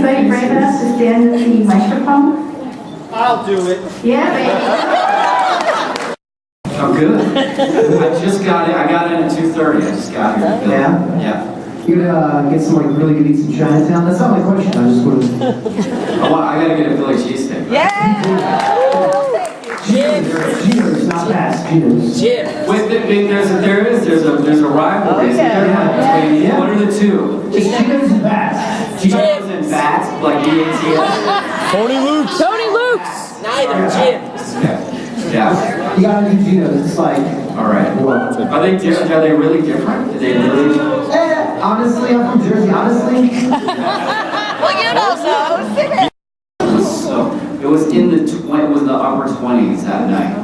anybody brave enough to stand at the microphone? I'll do it. Yeah, baby. I'm good. I just got in. I got in at 2:30. I just got here. Yeah? Yeah. You gonna get some like really good eats in Chinatown? That's not my question. I just want to. I gotta get a Philly cheesesteak. Yeah! Cheaters, not fast. Cheaters. Jim. Wait, there's a rivalry. Isn't there? Yeah. What are the two? It's Cheaters and bats. Cheetos and bats, like EAT. Tony Luke's. Tony Luke's. Neither Jim's. Yeah. You gotta do Cheetos. It's like. All right. Whoa. Are they different? Are they really different? Are they really? Honestly, I'm from Jersey. Honestly. Well, you don't know. So it was in the it was the upper 20s that night,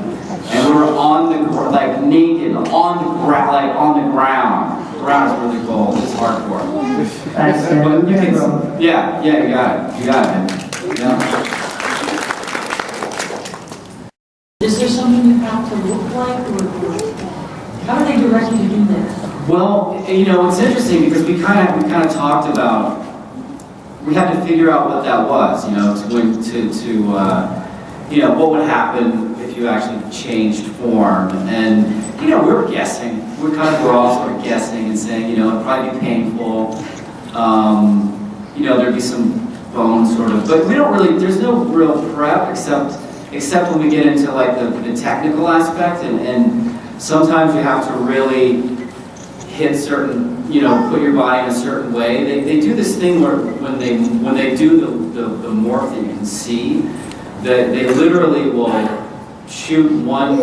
and we were on the like naked on the like on the ground. The ground is really cold. It's hardcore. But you can, yeah, you got it. You got it. Yeah. Is there something you have to look like, or how do they direct you to do that? Well, you know, it's interesting because we kind of talked about we had to figure out what that was, you know, you know, what would happen if you actually changed form, and you know, we were guessing. We kind of were all sort of guessing and saying, you know, it'd probably be painful. You know, there'd be some bones sort of, but we don't really. There's no real prep except when we get into like the technical aspect, and sometimes you have to really hit certain, you know, put your body in a certain way. They do this thing where when they do the morph that you can see, that they literally will shoot one,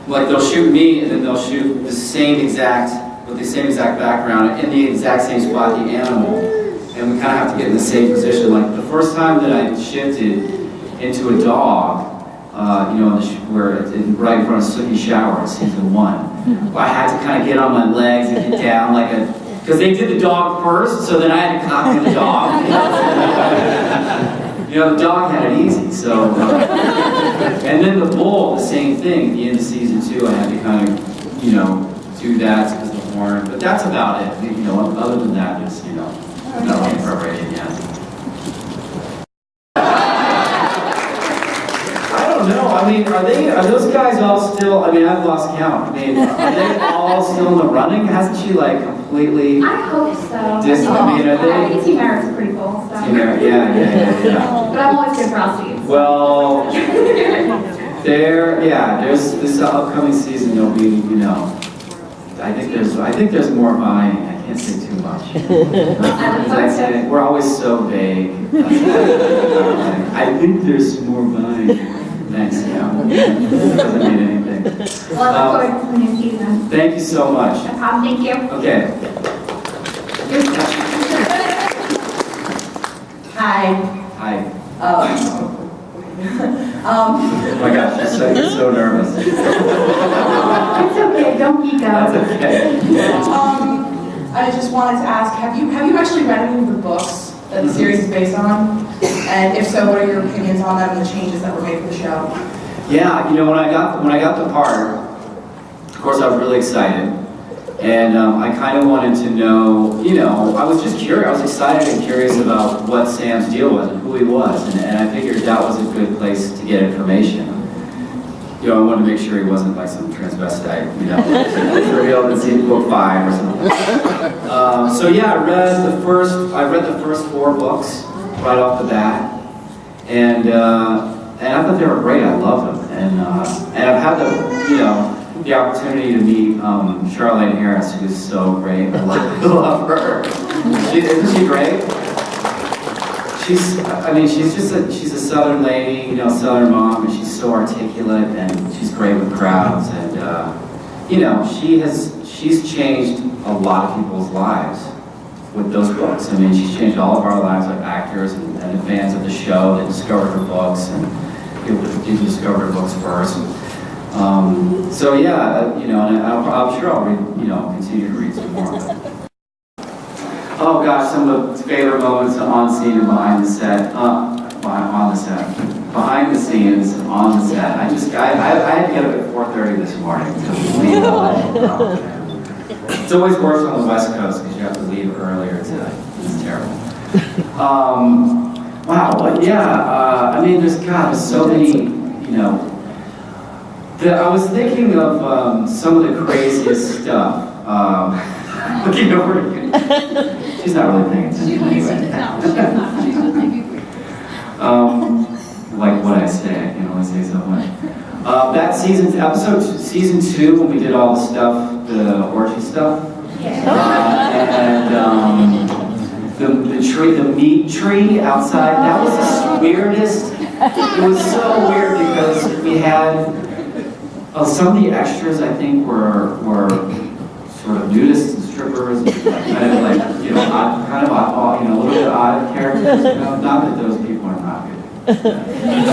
like they'll shoot me and then they'll shoot the same exact, with the same exact background in the exact same spot, the animal, and we kind of have to get in the same position. Like the first time that I shifted into a dog, you know, where right in front of Sookie Shower in season 1. I had to kind of get on my legs and get down like because they did the dog first, so then I had to copy the dog. You know, the dog had it easy, so. And then the bull, the same thing. At the end of season 2, I had to kind of, you know, do that because of the horn. But that's about it. You know, other than that, it's, you know, not really preparation yet. No, I mean, are those guys all still, I mean, I've lost count. I mean, are they all still in the running? Hasn't she, like, completely... I hope so. I mean, are they... I think Team Eric's pretty cool. So. Team Eric, yeah. But I'm always good for Aussies. Well, there's this upcoming season, there'll be, you know, I think there's more vying. I can't say too much. We're always so vague. I think there's more vying. Thanks, yeah. Doesn't mean anything. Well, I look forward to the new season. Thank you so much. No problem, thank you. Okay. Hi. Hi. Oh my gosh, you're so nervous. It's okay, don't geek out. That's okay. I just wanted to ask, have you actually read any of the books that the series is based on? And if so, what are your opinions on them and the changes that were made for the show? Yeah, you know, when I got the part, of course I was really excited. And I kind of wanted to know, you know, I was just curious. I was excited and curious about what Sam's deal was and who he was. And I figured that was a good place to get information. You know, I wanted to make sure he wasn't like some transvestite, you know, revealed in scene book 5 or something. So yeah, I read the first 4 books right off the bat, and I thought they were great. I loved them, and I've had the opportunity to meet Charlene Harris, who's so great. I love her. Isn't she great? She's a Southern lady, you know, Southern mom, and she's so articulate, and she's great with crowds, and you know, she's changed a lot of people's lives with those books. I mean, she's changed all of our lives, like actors and the fans of the show that discovered her books, and people that didn't discover her books first. So yeah, you know, and I'm sure I'll read, you know, continue to read some more. Oh gosh, some of the favorite moments on scene and behind the set, behind the scenes, on the set. I had to get up at 4:30 this morning to leave. It's always worse on the West Coast because you have to leave earlier today. It's terrible. Wow, but yeah, I mean, there's so many, you know. I was thinking of some of the craziest stuff. Looking over at you. She's not really paying attention anyway. Like what I say, I can only say so much. That season 2, when we did all the stuff, the orgy stuff, and the meat tree outside, that was the weirdest. It was so weird because we had some of the extras, I think, were sort of nudists and strippers, and kind of like, you know, odd, you know, a little bit odd characters. You know, not that those people are not good. A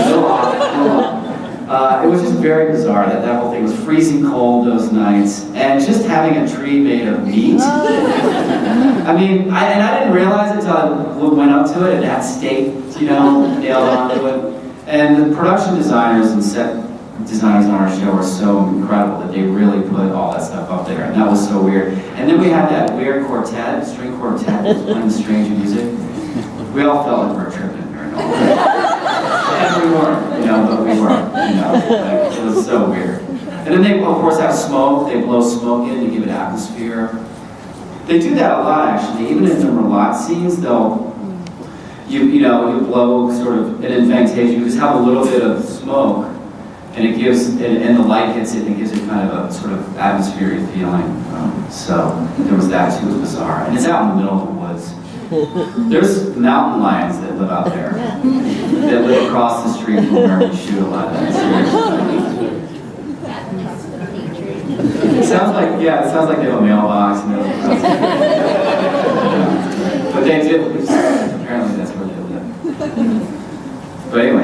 little odd. It was just very bizarre that whole thing was freezing cold those nights, and just having a tree made of meat. I mean, I didn't realize it until I went up to it and had steak, you know, nailed onto it. And the production designers and set designers on our show were so incredible that they really put all that stuff up there, and that was so weird. And then we had that weird string quartet that was playing strange music. We all felt like we were tripping during all that. And we weren't, you know, but we were, you know, like, it was so weird. And then they, of course, have smoke. They blow smoke in to give it atmosphere. They do that a lot, actually. Even in the Merlotte scenes, you blow sort of an invitation. You just have a little bit of smoke, and it gives, and the light hits it, and it gives it kind of a sort of atmospheric feeling. So there was that too. It was bizarre, and it's out in the middle of the woods. There's mountain lions that live out there, that live across the street from where we shoot a lot of that series. It sounds like they have a mailbox and but they did. Apparently, that's where they live. But anyway.